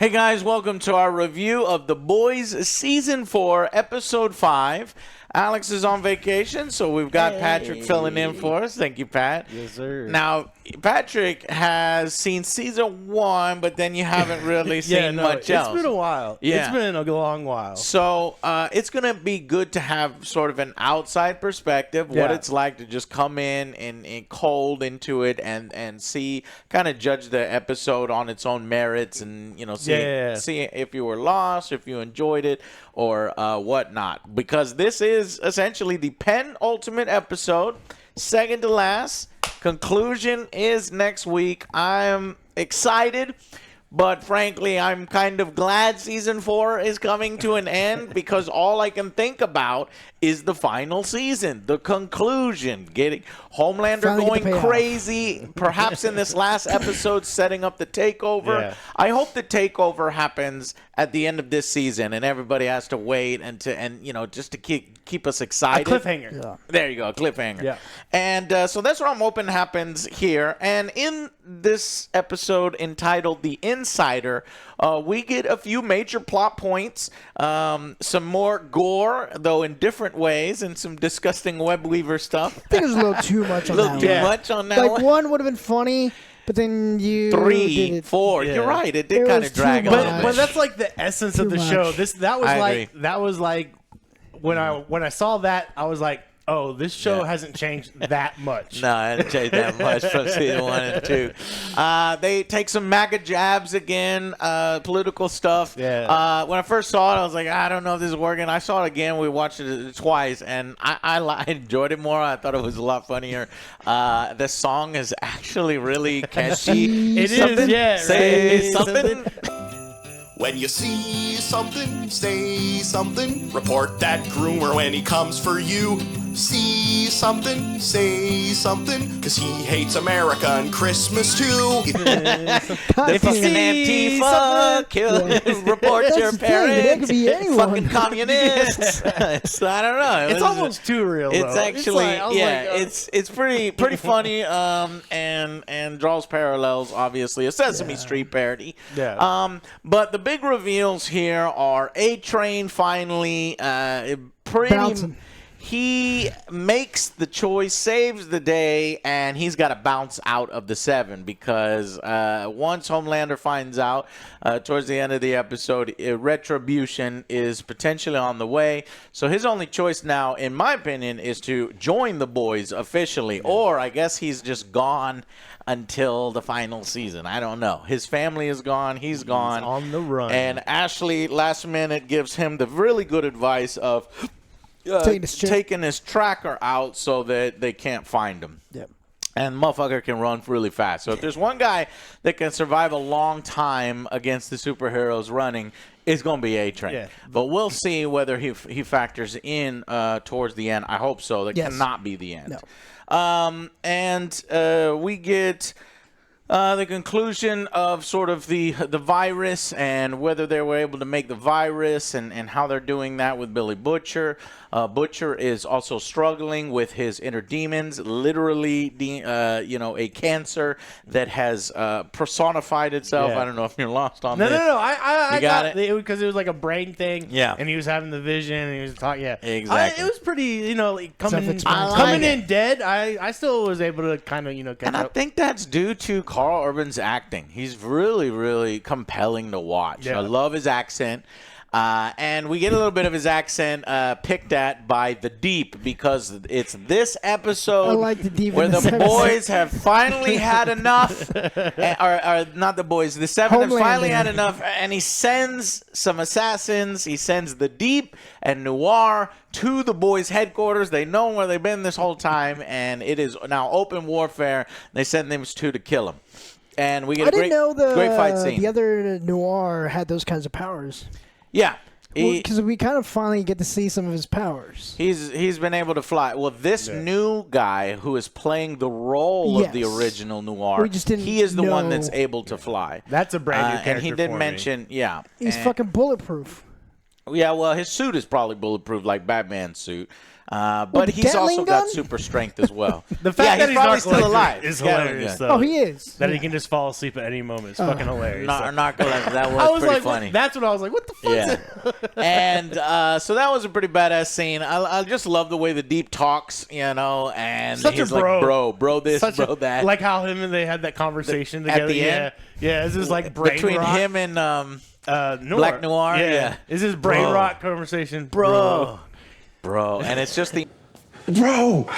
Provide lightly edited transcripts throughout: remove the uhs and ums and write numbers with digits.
Hey guys, welcome to our review of The Boys Season 4, Episode 5. Alex is on vacation, so we've got Patrick filling in for us. Thank you, Pat. Yes, sir. Now, Patrick has seen Season 1, but then you haven't really seen much else. It's been a while. Yeah. It's been a long while. So it's going to be good to have sort of an outside perspective, what it's like to just come in and cold into it and see, kind of judge the episode on its own merits and, you know, see if you were lost, if you enjoyed it, or whatnot. Because this is essentially the penultimate episode, second to last. Conclusion is next week. I'm excited, but frankly, I'm kind of glad Season 4 is coming to an end because all I can think about is the final season, the conclusion, getting Homelander going crazy, perhaps in this last episode setting up the takeover. Yeah. I hope the takeover happens at the end of this season and everybody has to wait and you know, just to keep us excited. A cliffhanger. Yeah. There you go, a cliffhanger. Yeah. And so that's what I'm hoping happens here. And in this episode entitled The Insider, we get a few major plot points, some more gore, though in different ways, and some disgusting web weaver stuff. I think there's a little too much on that one. A little too much on that like one. One would have been funny, but then you 3, 4. Yeah. You're right. It did kind of drag much. on. But that's like the essence of the show. That was like when I saw that, I was like, oh, this show hasn't changed that much. No, it hasn't changed that much from season 1 and 2. They take some MAGA jabs again, political stuff. Yeah. When I first saw it, I was like, I don't know if this is working. I saw it again. We watched it twice, and I enjoyed it more. I thought it was a lot funnier. The song is actually really catchy. It is, yeah. Say something. When you see something, say something. Report that groomer when he comes for you. See something, say something. Cause he hates America and Christmas too. If you see Antifa, kill, report That's your the thing, it could parents. be anyone. Fucking communists. So I don't know. It's almost too real. It's though. actually It's it's pretty funny and draws parallels, obviously, a Sesame Street parody. Yeah. But the big reveals here are A-Train finally pretty. Bouncing. He makes the choice, saves the day, and he's got to bounce out of the 7 because once Homelander finds out towards the end of the episode, retribution is potentially on the way. So his only choice now, in my opinion, is to join the boys officially, or I guess he's just gone until the final season. I don't know. His family is gone. He's gone. He's on the run. And Ashley, last minute, gives him the really good advice of taking his tracker out so that they can't find him. Yep. And motherfucker can run really fast. So if there's one guy that can survive a long time against the superheroes running, it's going to be A-Train. Yeah. But we'll see whether he factors in towards the end. I hope so. That cannot be the end. No. And we get the conclusion of sort of the virus and whether they were able to make the virus and how they're doing that with Billy Butcher. Butcher is also struggling with his inner demons, literally, a cancer that has personified itself. Yeah. I don't know if you're lost on this. No. I got it? because it was like a brain thing. Yeah. And he was having the vision and he was talking. Yeah. Exactly. It was pretty, like, coming Self-explanatory. in dead. I still was able to kind of, catch And I up. think that's due to Carl Urban's acting. He's really, really compelling to watch. Yeah. I love his accent. And we get a little bit of his accent picked at by the Deep because it's this episode I like the Deep where in the this boys have finally had enough. Or not the boys, the 7 have finally had enough. And he sends some assassins. He sends the Deep and Noir to the boys' headquarters. They know where they've been this whole time. And it is now open warfare. They send them two to kill him. And we get a great fight scene. The other Noir had those kinds of powers. Yeah. Because we kind of finally get to see some of his powers. He's been able to fly. Well, this new guy who is playing the role of the original Noir, he is the one that's able to fly. That's a brand new character and he did for mention, he's fucking bulletproof. Yeah, well, his suit is probably bulletproof, like Batman's suit. But he's Gatling also gun? got super strength as well. The fact that he's probably still narcoleptic alive. is Gatling hilarious, gun. though. Oh, he is. That he can just fall asleep at any moment. It's fucking hilarious. Narcoleptic, that I was pretty like, funny. that's what I was like. What the fuck? Yeah. And so that was a pretty badass scene. I just love the way the Deep talks, and Such he's a bro. like, bro this, bro that. Like how him and they had that conversation together. At the end? Yeah, this is like brain between rot. him and Noir. Black Noir. Yeah. Is this brain rot conversation? Bro. And it's just the... Bro.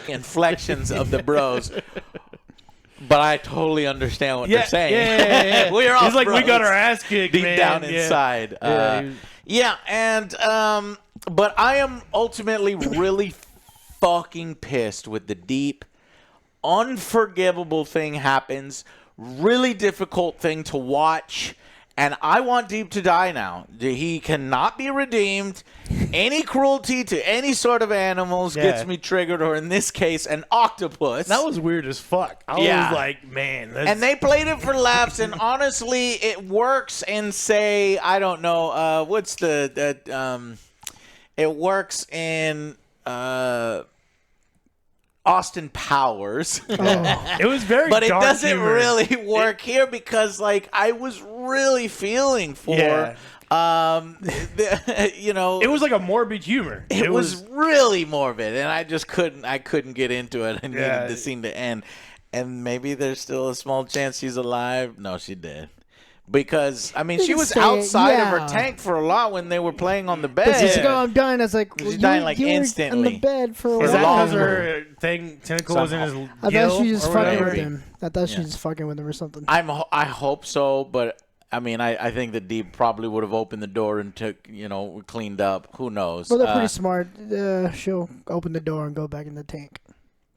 inflections of the bros. But I totally understand what they're saying. Yeah. We're all He's like, bros. we got our ass kicked, deep man. down inside. But I am ultimately really fucking pissed with the Deep. Unforgivable thing happens. Really difficult thing to watch. And I want Deep to die now. He cannot be redeemed. Any cruelty to any sort of animals gets me triggered, or in this case, an octopus. That was weird as fuck. I was like, man. And they played it for laughs, and honestly, it works in, say, I don't know, what's it works in Austin Powers. It was very but it dark doesn't humor. really work here because, like, I was really feeling for... it was like a morbid humor. It was really morbid, and I just couldn't get into it. I needed the scene to end. And maybe there's still a small chance she's alive. No, she did. Because, I mean, she was outside of her tank for a lot when they were playing on the bed. But she's like, oh, I'm dying. I was like, she's dying like instantly. In the bed for a Is that while. because her tentacle was in his gill? I thought she was or fucking whatever? with him. I thought she was fucking with him or something. I hope so, but I mean, I think the Deep probably would have opened the door and cleaned up. Who knows? Well, they're pretty smart. She'll open the door and go back in the tank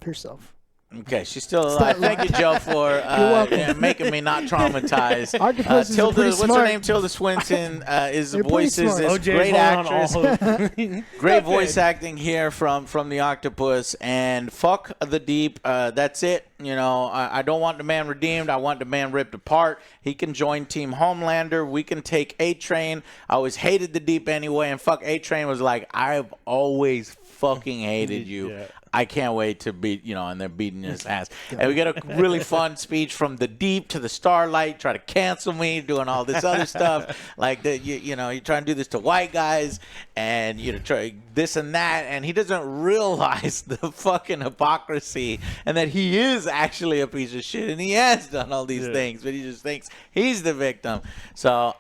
herself. Okay, she's still alive. Thank you, Joe, for making me not traumatized. What's her name? Tilda Swinton is the voices. Is great actress. Great voice acting here from the octopus. And fuck the Deep. That's it. I don't want the man redeemed. I want the man ripped apart. He can join Team Homelander. We can take A-Train. I always hated the Deep anyway. And fuck, A-Train was like, I've always fucking hated you. Yeah. I can't wait to beat, and they're beating his ass. And we get a really fun speech from the Deep to the Starlight, try to cancel me, doing all this other stuff. Like, you're trying to do this to white guys, and try this and that. And he doesn't realize the fucking hypocrisy and that he is actually a piece of shit. And he has done all these things, but he just thinks he's the victim. So,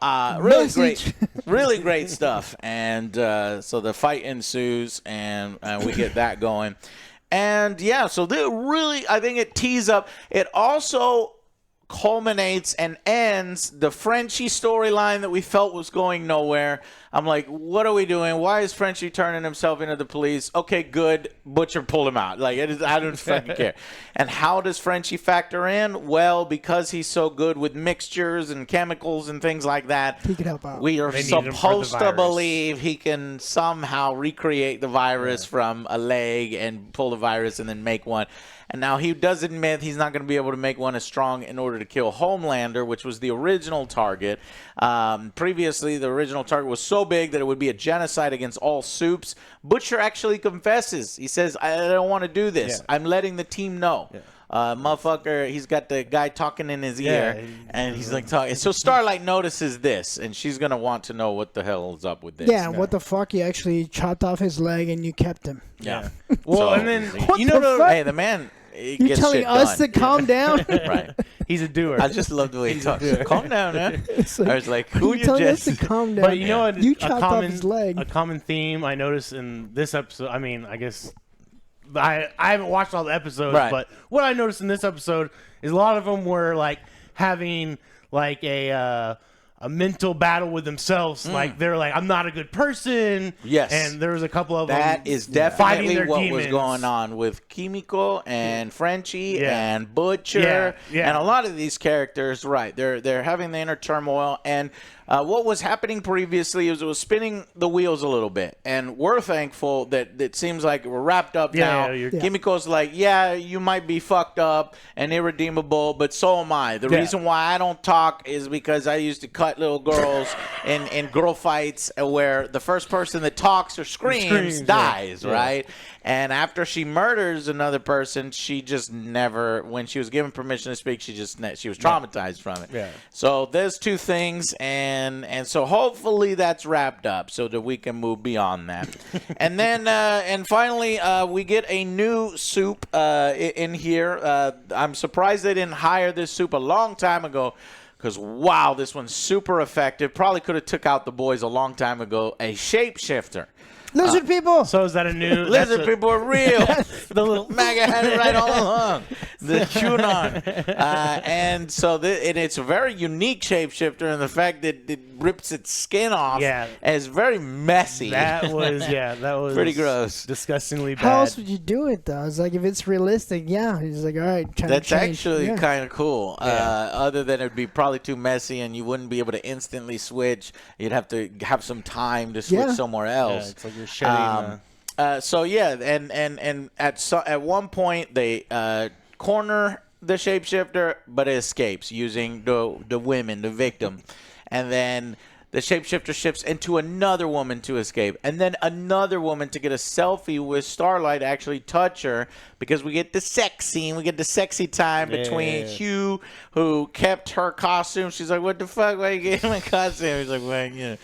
really great stuff. And so the fight ensues, and we get that going. And so I think it tees up. It also culminates and ends the Frenchie storyline that we felt was going nowhere. I'm like, what are we doing? Why is Frenchie turning himself into the police? Okay, good. Butcher pulled him out. Like, I don't fucking care. And how does Frenchie factor in? Well, because he's so good with mixtures and chemicals and things like that, he can help out. We are supposed to believe he can somehow recreate the virus from a leg and pull the virus and then make one. And now he does admit he's not going to be able to make one as strong in order to kill Homelander, which was the original target. Previously, the original target was so big that it would be a genocide against all soups. Butcher actually confesses. He says, I don't want to do this. I'm letting the team know. Motherfucker, he's got the guy talking in his ear, and he's like talking. So Starlight notices this, and she's going to want to know what the hell is up with this. Yeah, what the fuck? You actually chopped off his leg and you kept him. Yeah. Well, and then, hey, the man... You're telling us to calm down? Right. He's a doer. I just love the way he talks. Calm down, man. Like, I was like, who you telling us just... to calm down? But you know what? You chopped off his leg. A common theme I noticed in this episode, I mean, I guess... I haven't watched all the episodes, but what I noticed in this episode is a lot of them were, like, having, like, a a mental battle with themselves. Like they're like, I'm not a good person. Yes. And there was a couple of them. That is fighting definitely their what demons. was going on with Kimiko and Frenchie Yeah. and Butcher Yeah. and a lot of these characters. Right, they're having the inner turmoil, and what was happening previously is it was spinning the wheels a little bit, and we're thankful that it seems like we're wrapped up now. Kimiko's like, yeah, you might be fucked up and irredeemable, but so am I. The reason why I don't talk is because I used to cut little girls in girl fights where the first person that talks or screams dies, right? And after she murders another person, she just never, when she was given permission to speak, she was traumatized from it. Yeah. So there's two things, and so hopefully that's wrapped up so that we can move beyond that. And then, and finally, we get a new soup in here. I'm surprised they didn't hire this soup a long time ago. Because, wow, this one's super effective. Probably could have took out the boys a long time ago. A shapeshifter. Lizard people. So is that a new... Lizard people are real. The little MAGA had it right all along. The QAnon. And so and it's a very unique shapeshifter in the fact that it rips its skin off. Yeah. And it's very messy. That was pretty gross. Disgustingly bad. How else would you do it, though? It's like, if it's realistic, he's like, all right, That's actually kind of cool. Other than it'd be probably too messy and you wouldn't be able to instantly switch. You'd have to have some time to switch somewhere else. It's like you're shedding... and at one point they corner the shapeshifter, but it escapes using the women, the victim, and then the shapeshifter shifts into another woman to escape, and then another woman to get a selfie with Starlight, actually touch her, because we get the sex scene, we get the sexy time between Hugh, who kept her costume. She's like, what the fuck, why you gave him a costume? He's like, well, you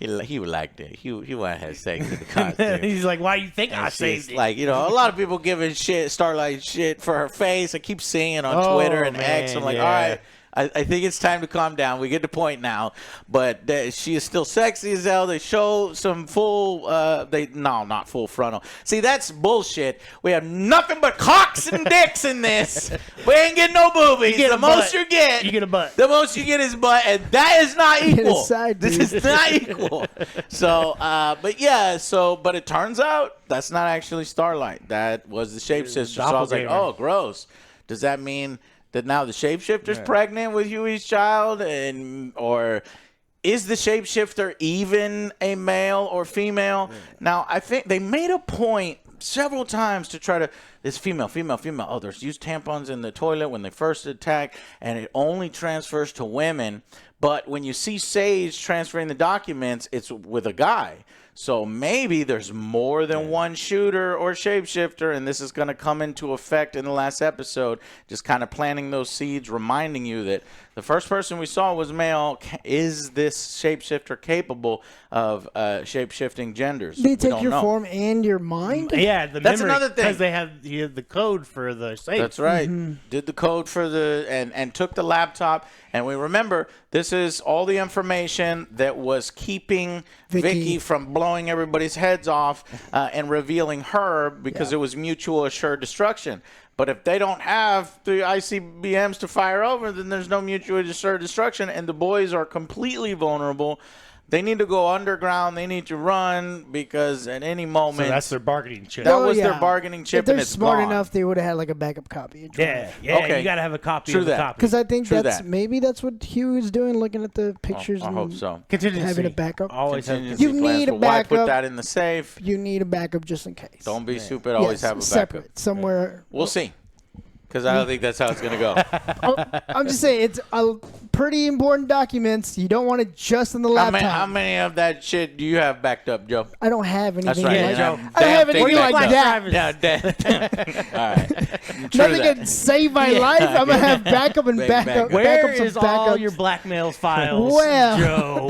know, he liked it. He wanted to have sex with the costume. He's like, why you think I saved it? Like, a lot of people giving Starlight shit for her face. I keep seeing it on Twitter and X. I'm like, all right, I think it's time to calm down. We get the point now. But she is still sexy as hell. They show some full, not full frontal. See, that's bullshit. We have nothing but cocks and dicks in this. We ain't getting no boobies. The most you get a butt. The most you get is butt, and that is not equal. This is not equal. So, but it turns out that's not actually Starlight. That was the shapeshifter. So I was like, oh, gross. Does that mean that now the shapeshifter's pregnant with Huey's child, or is the shapeshifter even a male or female? Now, I think they made a point several times to try to, this female. Oh, there's used tampons in the toilet when they first attack, and it only transfers to women. But when you see Sage transferring the documents, it's with a guy. So maybe there's more than one shooter or shapeshifter, and this is going to come into effect in the last episode, just kind of planting those seeds, reminding you that the first person we saw was male. Is this shapeshifter capable of shape-shifting genders? They take your form and your mind? Yeah, that's another thing. Because they have the code for the safe. That's right. Did the code for and took the laptop. And we remember, this is all the information that was keeping Vicky from blowing everybody's heads off and revealing her, because it was mutual assured destruction. But if they don't have the ICBMs to fire over, then there's no mutual assured destruction, and the boys are completely vulnerable. They need to go underground. They need to run, because at any moment... So that's their bargaining chip. That was their bargaining chip, if they're and it's smart gone. enough, they would have had like a backup copy. Okay. You got to have a copy of the copy. Because I think maybe that's what Hugh is doing, looking at the pictures. I hope so. Contingency. Having a backup. Always have You need a backup. Why put that in the safe? You need a backup just in case. Don't be stupid. Always have a backup. Separate, somewhere. We'll see. Because I don't think that's how it's going to go. I'm just saying, it's pretty important documents. You don't want it just in the laptop. How many of that shit do you have backed up, Joe? I don't have anything That's right. like Joe. I don't have anything like that. Yeah, all right. Nothing can save my life. I'm going to have backup and backup. Where backups is all your blackmail files, Well,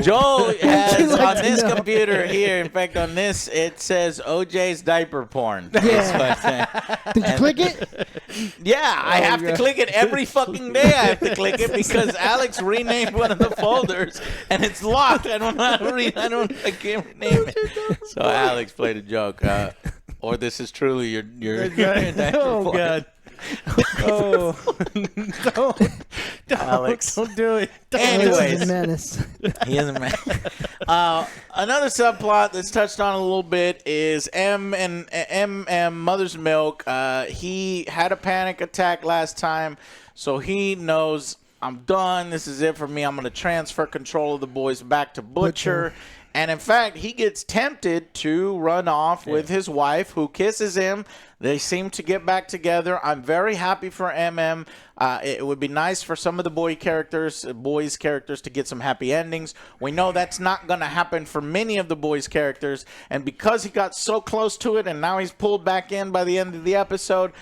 Joe? Joe has like on to this know? computer here, in fact, on this, it says OJ's diaper porn. Yeah. Did you click it? Yeah, I have to click it every fucking day. I have to click it because Alex renamed one of the folders and it's locked. I can't rename it. So Alex played a joke. Or this is truly your diaper porn. God. Alex. Don't do it. Anyways, menace. he is a man. Another subplot that's touched on a little bit is M Mother's Milk. He had a panic attack last time, so he knows, I'm done. This is it for me. I'm going to transfer control of the boys back to Butcher. And in fact, he gets tempted to run off with his wife, who kisses him. They seem to get back together. I'm very happy for MM. It would be nice for some of the boys' characters to get some happy endings. We know that's not going to happen for many of the boys' characters. And because he got so close to it and now he's pulled back in by the end of the episode,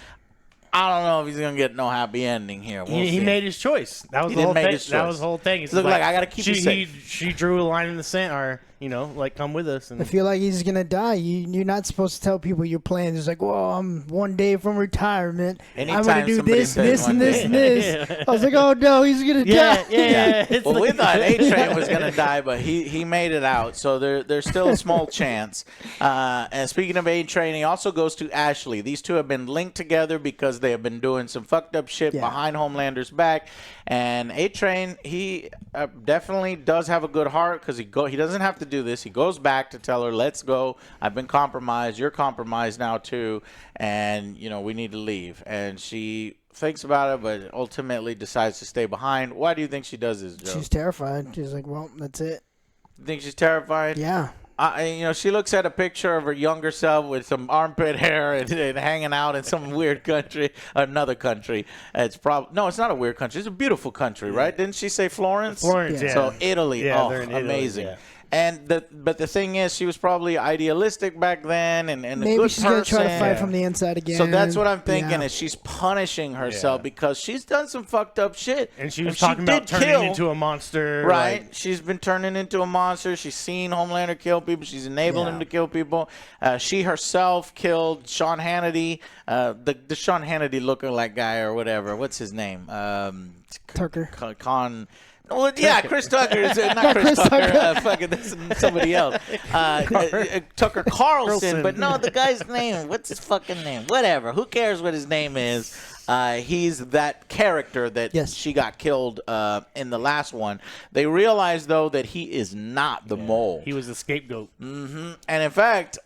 I don't know if he's gonna get no happy ending here. He made his choice. That was the whole thing. That was the whole thing. It's like I gotta keep it safe. She drew a line in the sand, or come with us. And I feel like he's gonna die. You're not supposed to tell people your plans. It's like, well, I'm one day from retirement. Anytime I'm gonna do this, and this. I was like, oh no, he's gonna die. Yeah. Well, we thought A-Train was gonna die, but he made it out. So there's still a small chance. And speaking of A-Train, he also goes to Ashley. These two have been linked together because they have been doing some fucked up shit behind Homelander's back. And A-Train, he definitely does have a good heart because he doesn't have to do this. He goes back to tell her, let's go. I've been compromised. You're compromised now too. And, we need to leave. And she thinks about it, but ultimately decides to stay behind. Why do you think she does this, Joe? She's terrified. She's like, well, that's it. You think she's terrified? Yeah. She looks at a picture of her younger self with some armpit hair and hanging out in some weird country, another country. It's not a weird country. It's a beautiful country, right? Didn't she say Florence? Florence, yeah. So Italy, they're in Italy, amazing. yeah. And but the thing is, she was probably idealistic back then, and maybe a good she's person. Gonna try to fight from the inside again. So that's what I'm thinking is she's punishing herself because she's done some fucked up shit. And she was talking about turning into a monster, right? She's been turning into a monster. She's seen Homelander kill people. She's enabled him to kill people. She herself killed Sean Hannity, the Sean Hannity looking like guy or whatever. What's his name? Tucker. Well, yeah, Chris Tucker is not Chris Tucker. Fucking this is somebody else. Tucker Carlson, but no, the guy's name. What's his fucking name? Whatever. Who cares what his name is? He's that character that she got killed in the last one. They realized though that he is not the mole. He was the scapegoat. Mm-hmm. And in fact,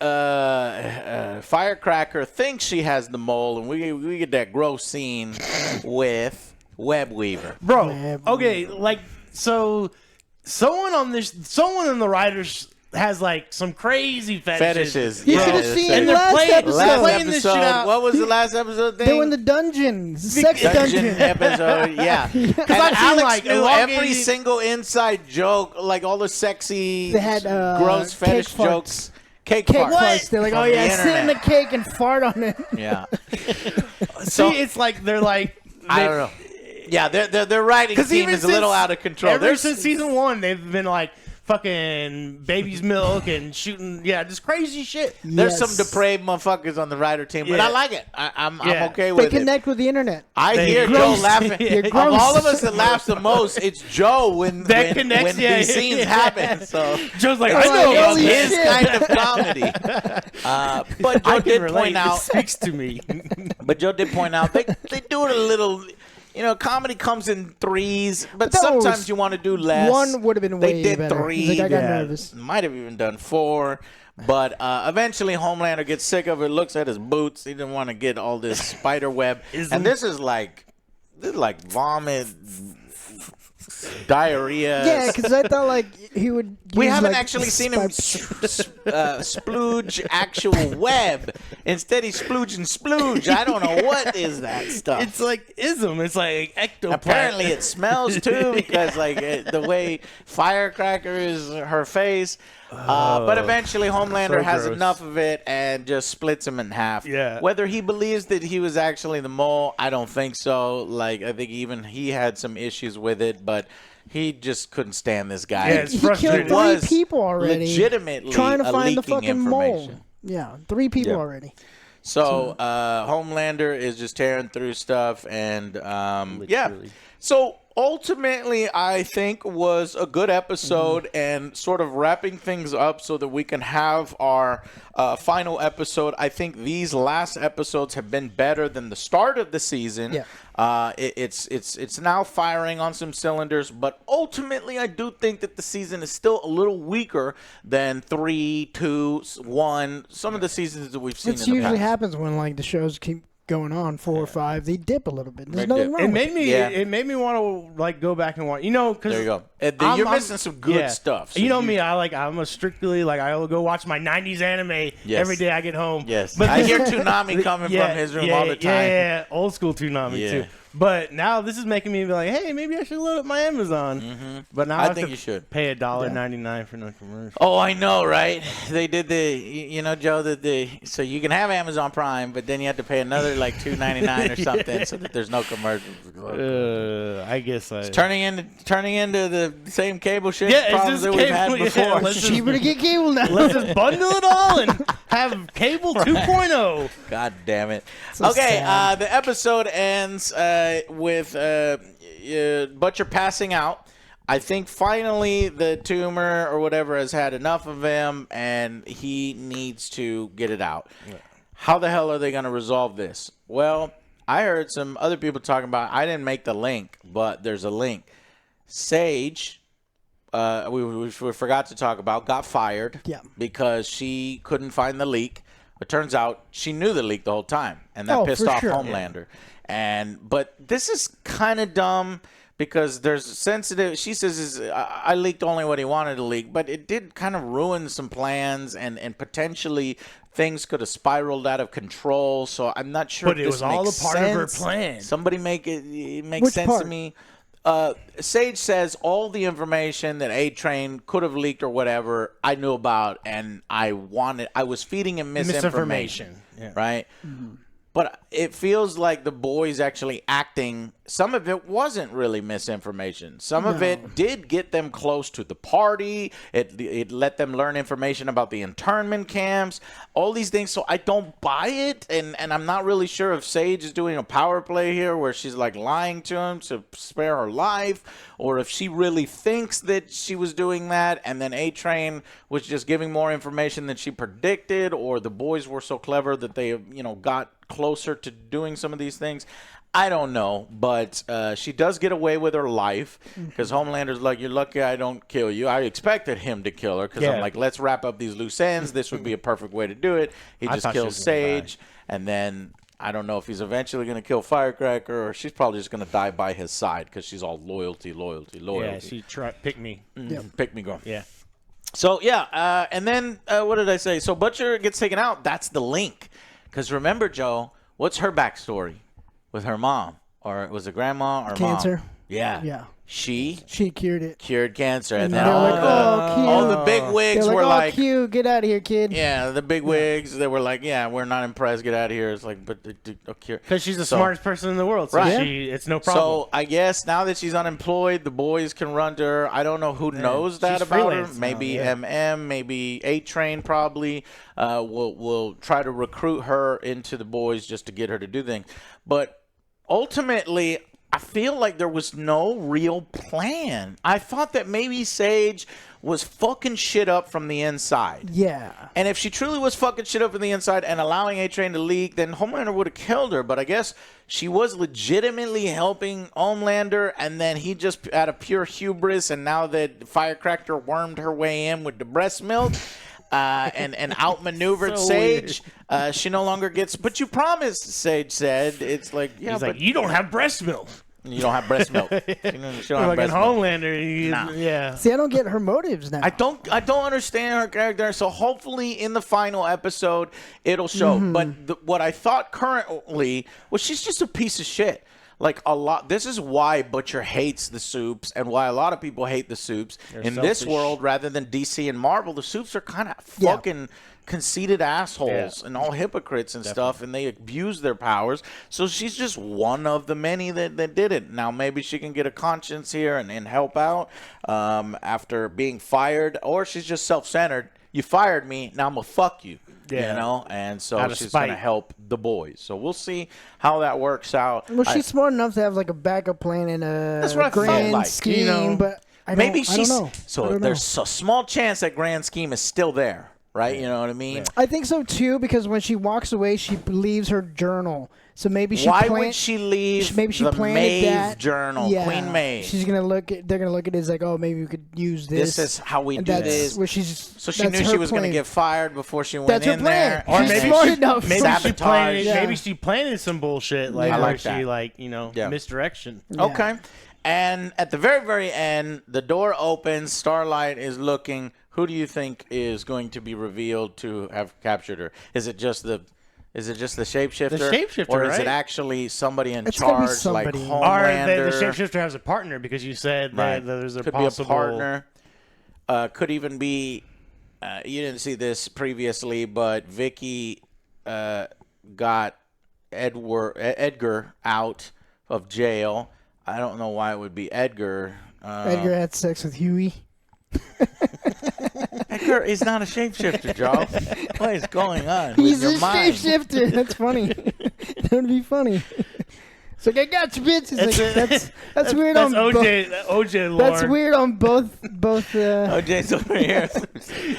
Firecracker thinks she has the mole, and we get that gross scene with Web Weaver. Bro, okay, so someone in the writers has some crazy fetishes. You should have seen and last playing this shit episode. out. What was the last episode thing? They were in the dungeon. Sex dungeon. episode, yeah. And Alex knew every single inside joke, like all the sexy, they had, gross fetish jokes. Cake farts. They're like, oh yeah, sit in the cake and fart on it. Yeah. It's like they're like, I don't know. Yeah, their writing team is a little out of control. Ever since season 1, they've been fucking baby's milk and shooting, just crazy shit. There's some depraved motherfuckers on the writer team, but I like it. I'm okay with it. They connect with the internet. I hear Joe laughing. Of all of us that laughs the most, it's Joe when these scenes happen. So Joe's like, I know it's his kind of comedy. But Joe did point out, it speaks to me. But Joe did point out they do it a little. Comedy comes in threes, but sometimes you want to do less. One would have been way better. They did 3. Like, I got nervous. Might have even done 4. But eventually Homelander gets sick of it, looks at his boots. He didn't want to get all this spider web. And this is like vomit, diarrhea. Yeah, because I thought he would. We haven't actually seen him splooge actual web. Instead, he's splooge. I don't know what is that stuff. It's like ism. It's like ectoplasm. Apparently, it smells too because the way Firecracker is her face. But eventually, Homelander has enough of it and just splits him in half. Yeah. Whether he believes that he was actually the mole, I don't think so. I think even he had some issues with it, but he just couldn't stand this guy. Yeah, it's frustrating. He killed 3 people already. Legitimately trying to find the fucking mole. Yeah, 3 people already. So Homelander is just tearing through stuff, and So ultimately, I think was a good episode and sort of wrapping things up so that we can have our final episode. I think these last episodes have been better than the start of the season. Yeah. It's now firing on some cylinders, but ultimately, I do think that the season is still a little weaker than 3, 2, 1. Some of the seasons that we've seen. It in the usually past. happens when like the shows keep going on 4 or 5. They dip a little bit. There's nothing wrong. It with made me want to like go back and watch. You know, because There you go. You're missing some good stuff. So you know me, I'm a strictly like I'll go watch my '90s anime every day I get home. Yes, but I hear Toonami coming from his room all the time. Yeah, old school Toonami too. But now this is making me be like, hey, maybe I should load up my Amazon. But now I think you should pay $1.99 for no commercial. Oh, I know, right? They did Joe, so you can have Amazon Prime, but then you have to pay another like $2.99 or something, so that there's no commercials. I guess it's turning into the same cable shit it's problems just that we've had cable, before. It's cheaper to get cable now. Let's just bundle it all and have cable 2.0. God damn it. So Okay, sad. the episode ends with Butcher passing out. I think finally the tumor or whatever has had enough of him, and he needs to get it out. Yeah. How the hell are they going to resolve this? Well, I heard some other people talking about, I didn't make the link, but there's a link. Sage, we forgot to talk about, got fired because she couldn't find the leak. It turns out she knew the leak the whole time, and that pissed off Homelander. But this is kind of dumb because there's sensitive. She says, I leaked only what he wanted to leak, but it did kind of ruin some plans and potentially things could have spiraled out of control. So I'm not sure. But it was all a part of her plan. Somebody make it make sense to me. Sage says all the information that A-Train could have leaked or whatever I knew about, and I was feeding him misinformation. Right? Mm-hmm. But it feels like the boys actually acting. Some of it wasn't really misinformation. Some of it did get them close to the party. It let them learn information about the internment camps, all these things. So I don't buy it, and I'm not really sure if Sage is doing a power play here where she's like lying to him to spare her life, or if she really thinks that she was doing that, and then A-Train was just giving more information than she predicted, or the boys were so clever that they got closer to doing some of these things. I don't know, but she does get away with her life because Homelander's like, you're lucky I don't kill you. I expected him to kill her because I'm like, let's wrap up these loose ends. This would be a perfect way to do it. He just kills Sage, and then I don't know if he's eventually going to kill Firecracker, or she's probably just going to die by his side because she's all loyalty. Yeah, she pick me. Pick me, girl. Yeah. So, and then what did I say? So Butcher gets taken out. That's the link. Because remember, Joe, what's her backstory with her mom? Or was it grandma or Cancer. mom? Yeah. Yeah. She cured it. Cured cancer. And they're then like, oh, cute. all the big wigs They're were like, cute. Get out of here, kid. Yeah, the big wigs, they were like, yeah, we're not impressed. Get out of here. It's like, but cure. Because she's the smartest person in the world. So right. It's no problem. So I guess now that she's unemployed, the boys can run to her. I don't know who knows that about her. Maybe MM, maybe A-Train probably will try to recruit her into the boys just to get her to do things. But ultimately, I feel like there was no real plan. I thought that maybe Sage was fucking shit up from the inside. Yeah. And if she truly was fucking shit up from the inside and allowing A-Train to leak, then Homelander would have killed her. But I guess she was legitimately helping Homelander, and then he just, out of pure hubris, and now that Firecracker wormed her way in with the breast milk, and outmaneuvered Sage. She no longer gets. But you promised, Sage said. It's like, yeah, he's but like, you don't have breast milk. You don't have breast milk. She don't have like breast Homelander. Nah. Yeah. See, I don't get her motives now. I don't understand her character. So hopefully in the final episode it'll show. But what I thought currently was she's just a piece of shit. Like a lot. This is why Butcher hates the Supes, and why a lot of people hate the Supes. In this world, rather than DC and Marvel, the Supes are kind of fucking conceited assholes and all hypocrites and stuff, and they abuse their powers. So she's just one of the many that did it. Now maybe she can get a conscience here and help out after being fired, or she's just self-centered. You fired me, now I'm gonna fuck you. Yeah. You know, and so Out of she's going to spite. help the boys. So we'll see how that works out. Well, she's smart enough to have like a backup plan and That's a what I felt grand like, scheme, you know. but I Maybe don't she's know. I so don't know. there's a small chance that grand scheme is still there, right? You know what I mean? I think so too, because when she walks away, she leaves her journal. So maybe she. Why would she leave Maybe she the planted Maeve that journal, Yeah, Queen Maeve? She's gonna look. They're gonna look at it as like, oh, maybe we could use this. This is how we and do that's this. Where she's. So she that's knew her she was going to plan. get fired before she went That's her in plan. there. Or She's maybe smart she, enough. maybe she Sabotage. planted. Yeah. Maybe she planted some bullshit. Like I where like she that. misdirection. Okay. And at the very, very end, the door opens. Starlight is looking. Who do you think is going to be revealed to have captured her? Is it just the shapeshifter? The shapeshifter, or is right? it actually somebody in It's gotta be charge, like somebody. Or Homelander? the shapeshifter has a partner because you said that there's a Could possible be a partner. Could even be. You didn't see this previously, but Vicky got Edgar out of jail. I don't know why it would be Edgar. Edgar had sex with Huey. Edgar is not a shapeshifter, Joe. What is going on He's with a your mind? shapeshifter. That's funny. That would be funny. It's like, I got you, bitch. It's like, that's weird That's on OJ lore. That's weird on both. OJ's over here.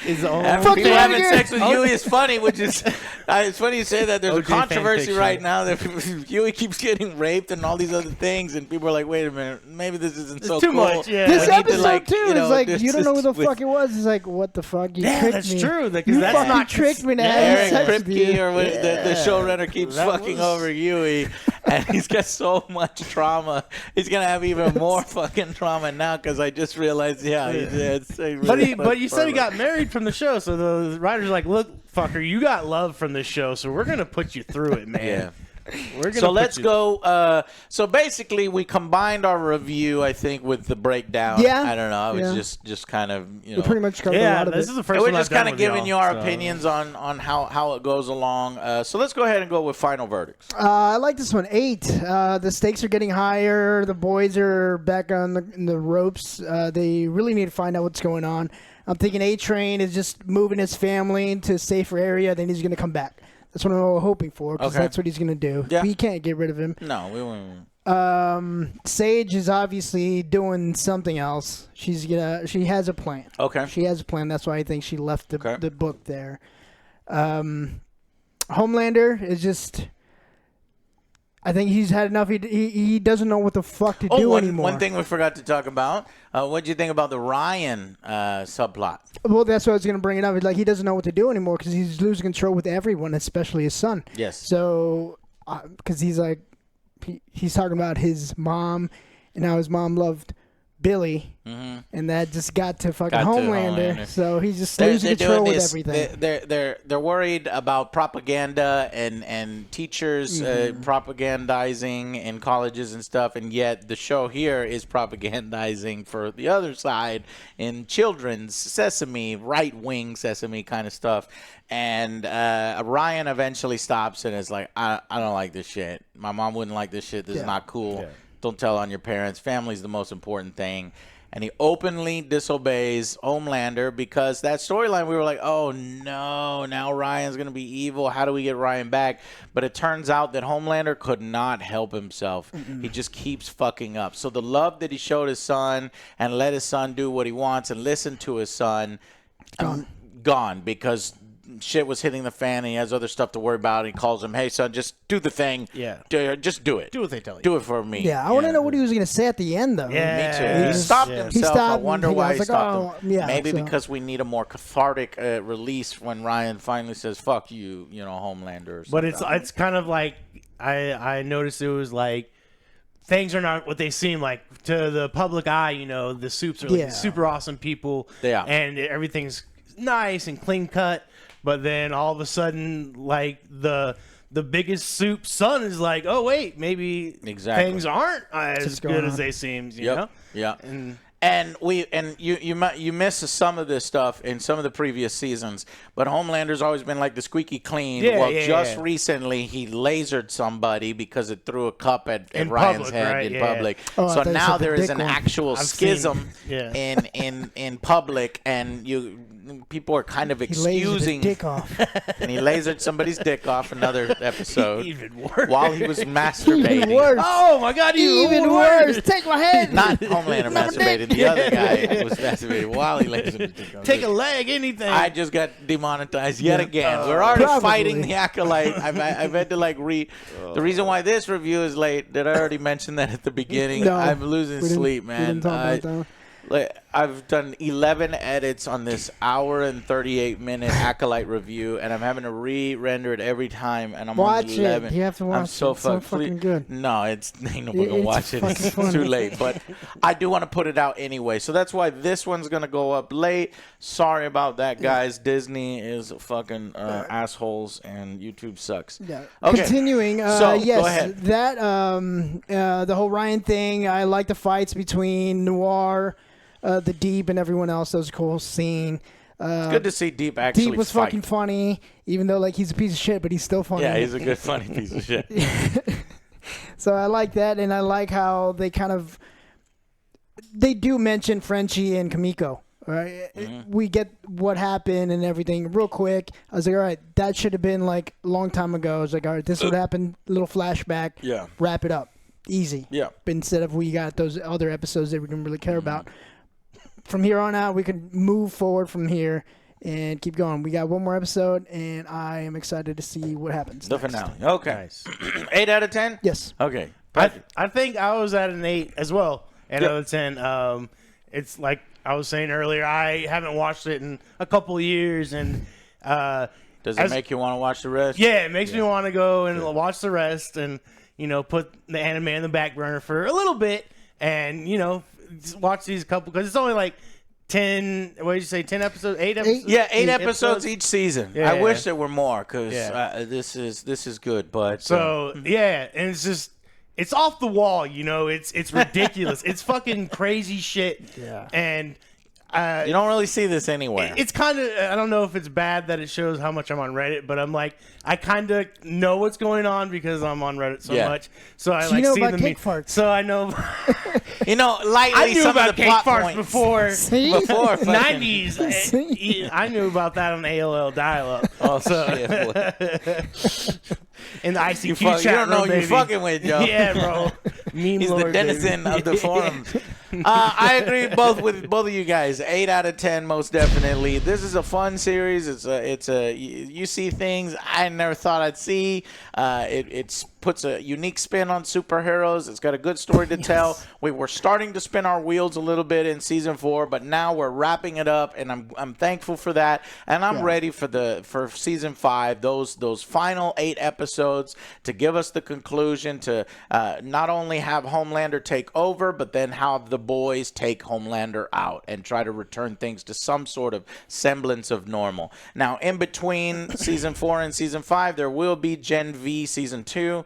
Is the only Having Fuck people you, having Edgar. sex with Huey is funny, which is it's funny you say that. There's a OJ controversy fanfiction. right now that Huey keeps getting raped and all these other things, and people are like, "Wait a minute, maybe this isn't so too cool." much, yeah. This We need to, episode too you know, is like this you don't know who the is with fuck it was. It's like, what the fuck? You Yeah, tricked that's me. true. Because You that's fucking not tricked me to Eric have sex with Kripke you. or what, the showrunner keeps That fucking was- over Huey, and he's got so much trauma. He's gonna have even more fucking trauma now because I just realized, But you said he got married from the show, so the writers are like, look, fucker, you got love from the show, so we're gonna put you through it, man. Yeah. We're gonna So put let's you- go. So basically, we combined our review, I think, with the breakdown. Yeah. I don't know. I was Yeah. just kind of, you We know. pretty much covered a Yeah, lot of this it. is the first We're one just I've kind done of with giving you y'all, our so- opinions on how it goes along. So let's go ahead and go with final verdicts. I like this one. 8. The stakes are getting higher. The boys are back on the ropes. They really need to find out what's going on. I'm thinking A-Train is just moving his family into a safer area. Then he's going to come back. That's what I'm hoping for, because Okay. that's what he's going to do. Yeah. We can't get rid of him. No, we won't. Sage is obviously doing something else. She has a plan. Okay. She has a plan. That's why I think she left Okay. the book there. Homelander is just. I think he's had enough. He doesn't know what the fuck to do anymore. One thing we forgot to talk about. What do you think about the Ryan subplot? Well, that's what I was going to bring it up. It's like he doesn't know what to do anymore because he's losing control with everyone, especially his son. Yes. So, because he's like, he's talking about his mom, and how his mom loved Billy, and that just got to fucking Homelander. So he's just losing control with everything. They're worried about propaganda and teachers propagandizing in colleges and stuff, and yet the show here is propagandizing for the other side in children's Sesame, right-wing Sesame kind of stuff. And Ryan eventually stops and is like, I don't like this shit. My mom wouldn't like this shit. This is not cool. Yeah. Don't tell on your parents. Family's the most important thing. And he openly disobeys Homelander because that storyline, we were like, oh, no, now Ryan's going to be evil. How do we get Ryan back? But it turns out that Homelander could not help himself. He just keeps fucking up. So the love that he showed his son and let his son do what he wants and listen to his son, gone because shit was hitting the fan and he has other stuff to worry about. And he calls him, hey, son, just do the thing. Yeah. Just do it. Do what they tell you. Do it for me. Yeah, I want to know what he was going to say at the end, though. Yeah. Me too. Yeah. He stopped Yeah. himself. He stopped I and wonder I why was he like, stopped him. oh, yeah, Maybe so- because we need a more cathartic release when Ryan finally says, fuck you, Homelander. Or But something. it's kind of like I noticed it was like things are not what they seem like to the public eye. The Soups are like super awesome people. Yeah. And everything's nice and clean cut. But then all of a sudden, like the biggest Soup's son is like, oh wait, maybe Exactly. things aren't as What's good going as on? they seem. You Yep. know. Yeah. And You miss some of this stuff in some of the previous seasons, but Homelander's always been like the squeaky clean. Yeah, well, yeah, just yeah. recently he lasered somebody because it threw a cup at In Ryan's public, head right? in Yeah. public. Oh, I So thought you now said the there is dick an one. actual I've seen- schism yeah. in public, and people are kind of He lasered his excusing. dick off. And he lasered somebody dick off another episode. Even worse. While he was masturbating. Even worse. Oh my God! Even worse. Take my head. Not Homelander masturbating. The other guy was masturbating while he lasered his dick off. Take a leg, anything. I just got demonetized yet again. We're already Probably. fighting the Acolyte. I've had to like read. The reason why this review is late, did I already mention that at the beginning? No, I'm losing we didn't- sleep, we man. didn't talk about that one. I've done 11 edits on this hour and 38-minute Acolyte review, and I'm having to re-render it every time, and I'm Watch on it. 11. You have to watch I'm so it. It's so fucked. fucking good. No, ain't nobody gonna It's watch it. fucking It's funny. too late. But I do want to put it out anyway, so that's why this one's gonna go up late. Sorry about that, guys. Disney is fucking assholes, and YouTube sucks. Yeah. Okay. Continuing, So, yes, go ahead. that the whole Ryan thing. I like the fights between Noir, the Deep, and everyone else. That was a cool scene. Good to see Deep actually Deep was fight. fucking funny, even though like he's a piece of shit, but he's still funny. Yeah, he's a good, funny piece of shit. So I like that, and I like how they do mention Frenchie and Kamiko. Right, we get what happened and everything real quick. I was like, all right, that should have been like a long time ago. I was like, all right, this would happen. Little flashback. Yeah. Wrap it up, easy. Yeah. Instead of we got those other episodes that we didn't really care about. From here on out, we can move forward from here and keep going. We got one more episode, and I am excited to see what happens. The next. finale. Okay. Nice. 8 out of 10? Yes. Okay. I think I was at an 8 as well. 8 out of 10. It's like I was saying earlier, I haven't watched it in a couple of years, and Does it make you want to watch the rest? yeah, it makes me want to go and watch the rest, and put the anime in the back burner for a little bit, and just watch these couple, because it's only like 10. What did you say? 10 episodes? 8 episodes? Yeah, 8 episodes each season. Yeah. I wish there were more, because Yeah. this is good. But So yeah, and it's just. It's off the wall, It's ridiculous. It's fucking crazy shit. Yeah. And you don't really see this anywhere. it's kind of, I don't know if it's bad that it shows how much I'm on Reddit, but I'm like, I kind of know what's going on because I'm on Reddit so Yeah. much. So I So you like know see about the cake farts. So I know. Lightly I knew some about of the cake plot farts points. before. See? Before fucking- 90s. I knew about that on AOL dial-up. Oh, So shit, boy. in the ICQ You chat don't know room, who you're baby. fucking with, Joe. Yeah, bro. Meme He's lord, the denizen baby. of the forums. I agree with both of you guys. 8 out of 10, most definitely. This is a fun series. You see things I never thought I'd see. It puts a unique spin on superheroes. It's got a good story to tell. We were starting to spin our wheels a little bit in season 4, but now we're wrapping it up, and I'm thankful for that. And I'm ready for season 5. Those final 8 episodes to give us the conclusion to not only have Homelander take over, but then have the boys take Homelander out and try to return things to some sort of semblance of normal. Now, in between season 4 and season 5, there will be Gen V season 2.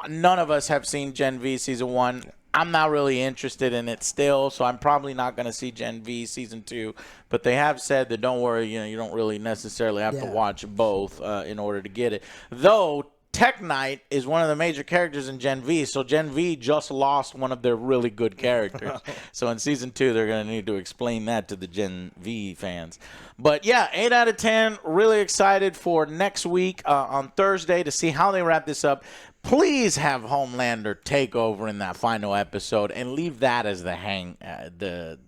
None of us have seen Gen V season 1. I'm not really interested in it still, so I'm probably not going to see Gen V season 2. But they have said that don't worry, you don't really necessarily have to watch both in order to get it. Though Tech Knight is one of the major characters in Gen V, so Gen V just lost one of their really good characters. So in season 2, they're going to need to explain that to the Gen V fans. But yeah, 8 out of 10. Really excited for next week on Thursday to see how they wrap this up. Please have Homelander take over in that final episode and leave that as the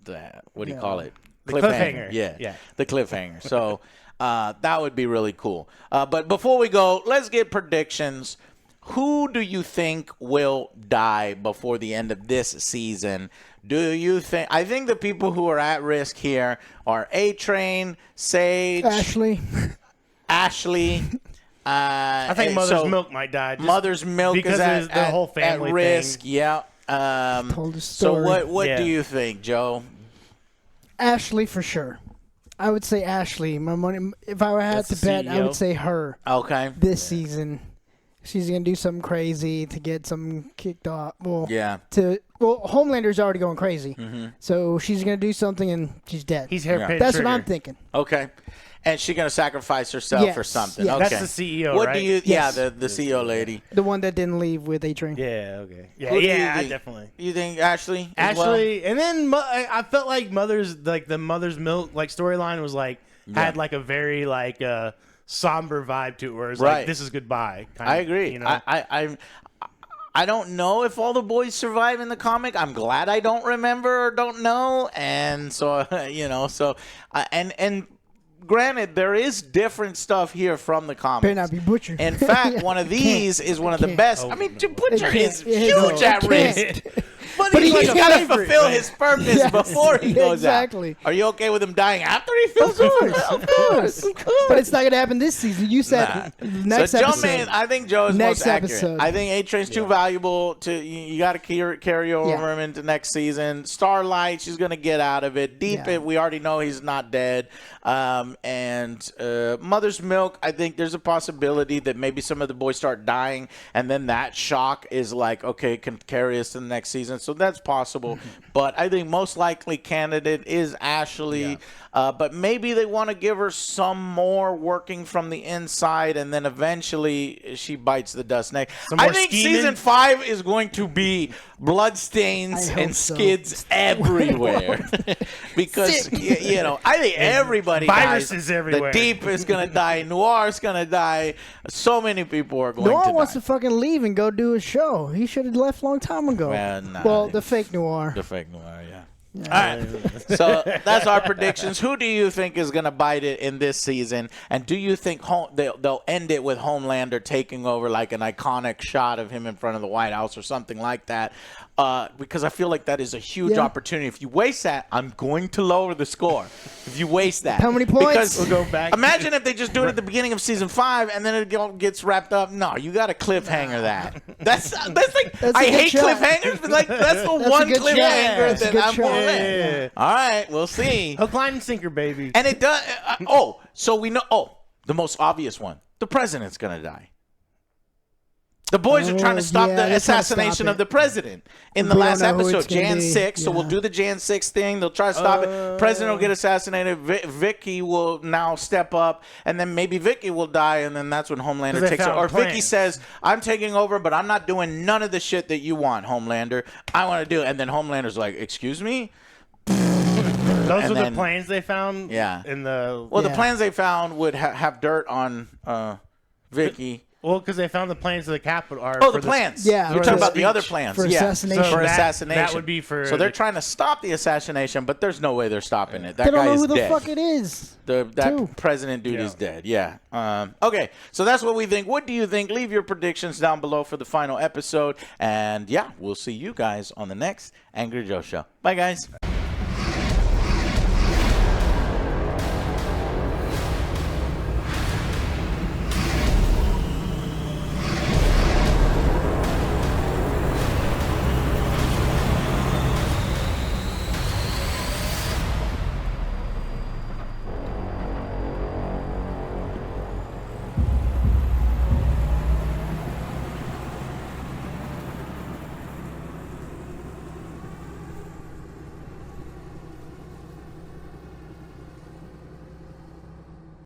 what do you call it? Cliffhanger. Yeah, the cliffhanger. So that would be really cool. But before we go, let's get predictions. Who do you think will die before the end of this season? Do you think? I think the people who are at risk here are A-Train, Sage, Ashley. I think Mother's Milk might die. Mother's Milk because is the whole family at risk. thing. Yeah. Told a So story. what do you think, Joe? Ashley for sure. I would say Ashley. My money. If I had That's to the bet, I CEO. would say her. Okay. This season, she's gonna do something crazy to get something kicked off. Well, Yeah. Homelander's already going crazy, Mm-hmm. so she's gonna do something and she's dead. He's hair Yeah. pin That's trigger. what I'm thinking. Okay. And she's gonna sacrifice herself Yes, or something. yes. Okay. That's the CEO, What right? do you? Yes. Yeah, the CEO lady. The one that didn't leave with A-Train. Yeah. Okay. Yeah. Who do you Yeah. think? Definitely. You think Ashley? as well? Ashley, and then I felt like the mother's milk storyline was had like a very somber vibe to it, where it's Right. like this is goodbye. Kind I of, agree. You know? I don't know if all the boys survive in the comic. I'm glad I don't remember or don't know, and so and granted, there is different stuff here from the comics. Better not be Butcher. In fact, Yeah, one of it these can't. is one of It the can't. best. Oh, I mean, no. Butcher It is can't. huge at risk. But he's he's got to favorite, fulfill man. his purpose Yes, before he goes exactly. out. Are you okay with him dying after he fills Of over? course, Of course. But it's not gonna happen this season. You said next so Joe episode. I think Joe is Next most accurate. episode. I think A-Train's too valuable to you got to carry over him into next season. Starlight, she's gonna get out of it. We already know he's not dead. And Mother's Milk, I think there's a possibility that maybe some of the boys start dying, and then that shock is like, okay, can carry us to the next season. So that's possible. But I think most likely candidate is Ashley. But maybe they want to give her some more working from the inside, and then eventually she bites the dust next. Some I more think scheming? season 5 is going to be bloodstains I hope and so. skids everywhere. Because, I think everybody Viruses dies. everywhere. The Deep is going to die. Noir is going to die. So many people are going to Noir die. wants to fucking leave and go do a show. He should have left a long time ago. Well, The fake Noir. The fake Noir, yeah. All right. So that's our predictions. Who do you think is going to bite it in this season? And do you think they'll end it with Homelander taking over, like an iconic shot of him in front of the White House or something like that? Because I feel like that is a huge opportunity. If you waste that, I'm going to lower the score. If you waste that. How many points? Because We'll go back. Imagine if they just do it at the beginning of season 5 and then it all gets wrapped up. No, you got to cliffhanger that. That's like, That's a I good hate shot. cliffhangers, but like that's the That's a one good shot. cliffhanger That's a that good I'm shot. going Yeah. All right, we'll see. Hook, line, and sinker, baby. And it does. So we know. The most obvious one: the president's gonna die. The boys are trying to stop the they're trying to stop assassination it. of the president in the We don't last know who episode, it's gonna Jan be. 6. So we'll Yeah. do the Jan 6 thing. They'll try to stop it. President will get assassinated. Vicky will now step up, and then maybe Vicky will die, and then that's when 'Cause Homelander they takes over. found Or Vicky plans. says, "I'm taking over, but I'm not doing none of the shit that you want, Homelander. I want to do it." And then Homelander's like, "Excuse me." Those and were then- the plans they found. Yeah. In the Well, the plans they found would have dirt on Vicky. because they found the plans of the Capitol. Oh, the plans. Yeah, You're for talking the about the other speech. plans. For yeah. assassination. So For that- assassination. that would be for So they're the- trying to stop the assassination, but there's no way they're stopping it. That They don't guy know is who the dead. fuck it is. That too. president dude Yeah. is dead. Yeah. Okay. So that's what we think. What do you think? Leave your predictions down below for the final episode. And yeah, we'll see you guys on the next Angry Joe show. Bye, guys.